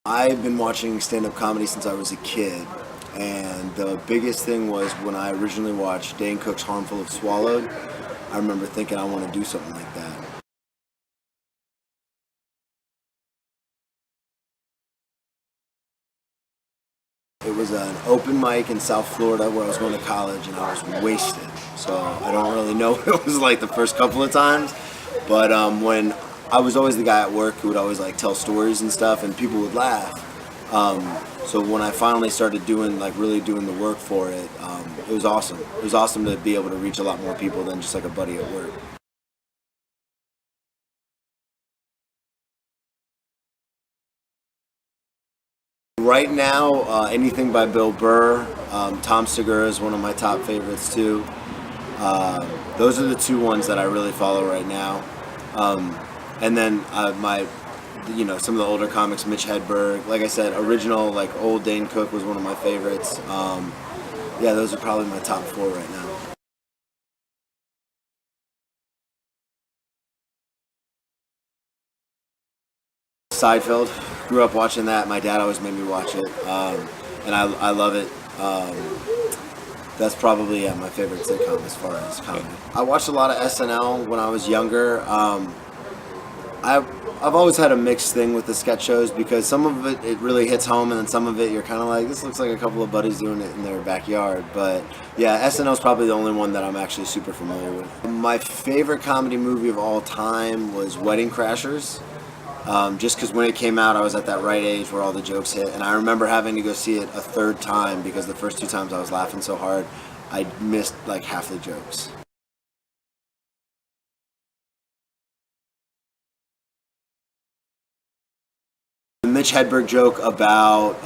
I've been watching stand-up comedy since I was a kid, and the biggest thing was when I originally watched Dane Cook's Harmful if Swallowed. I remember thinking I want to do something like that. It was an open mic in South Florida where I was going to college, and I was wasted. So I don't really know what it was like the first couple of times, but when I was always the guy at work who would always like tell stories and stuff, and people would laugh. So when I finally started doing really doing the work for it, it was awesome. It was awesome to be able to reach a lot more people than just like a buddy at work. Right now, anything by Bill Burr, Tom Segura is one of my top favorites too. Those are the two ones that I really follow right now. And then some of the older comics, Mitch Hedberg. Like I said, original, like old Dane Cook was one of my favorites. Yeah, those are probably my top four right now. Seinfeld. Grew up watching that. My dad always made me watch it, and I love it. That's probably my favorite sitcom as far as comedy. I watched a lot of SNL when I was younger. I've always had a mixed thing with the sketch shows because some of it really hits home, and then some of it you're kind of like, this looks like a couple of buddies doing it in their backyard. But yeah, SNL is probably the only one that I'm actually super familiar with. My favorite comedy movie of all time was Wedding Crashers. Just because when it came out, I was at that right age where all the jokes hit, and I remember having to go see it a third time because the first two times I was laughing so hard, I missed like half the jokes. The Mitch Hedberg joke about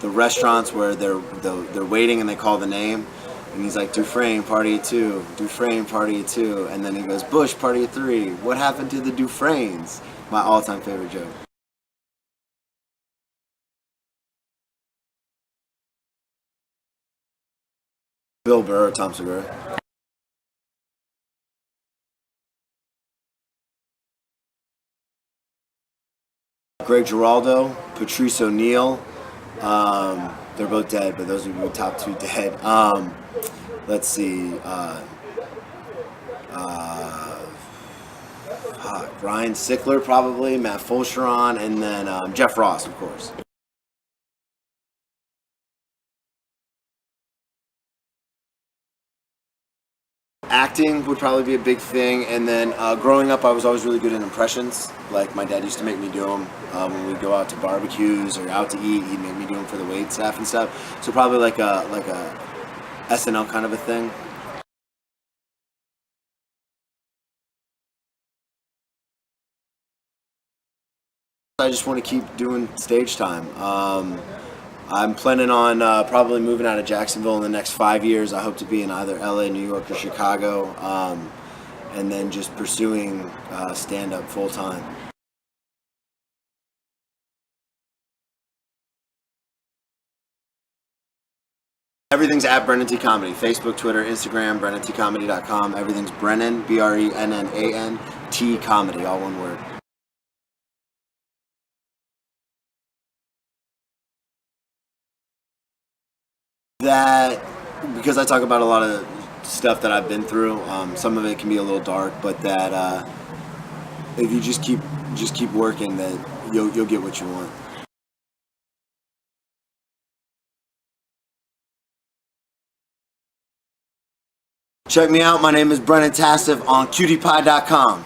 the restaurants where they're waiting and they call the name, and he's like, Dufresne, party at 2, Dufresne, party at 2, and then he goes, Bush, party at 3, what happened to the Dufresnes? My all-time favorite joke. Bill Burr, Tom Segura. Greg Giraldo, Patrice O'Neill. They're both dead, but those would be my top two dead. Let's see. Ryan Sickler, probably, Matt Fulcheron, and then Jeff Ross, of course. Acting would probably be a big thing, and then growing up, I was always really good at impressions. Like my dad used to make me do them when we'd go out to barbecues or out to eat. He'd make me do them for the wait staff and stuff. So probably like a SNL kind of a thing. I just want to keep doing stage time. I'm planning on probably moving out of Jacksonville in the next 5 years. I hope to be in either LA, New York, or Chicago, and then just pursuing stand-up full time. Everything's at Brennan T Comedy. Facebook, Twitter, Instagram, BrennanTComedy.com. Everything's Brennan, Brennan, T Comedy, all one word. That, because I talk about a lot of stuff that I've been through, some of it can be a little dark, but that if you just keep working, that you'll get what you want. Check me out. My name is Brennan Tasseff on QTPie.com.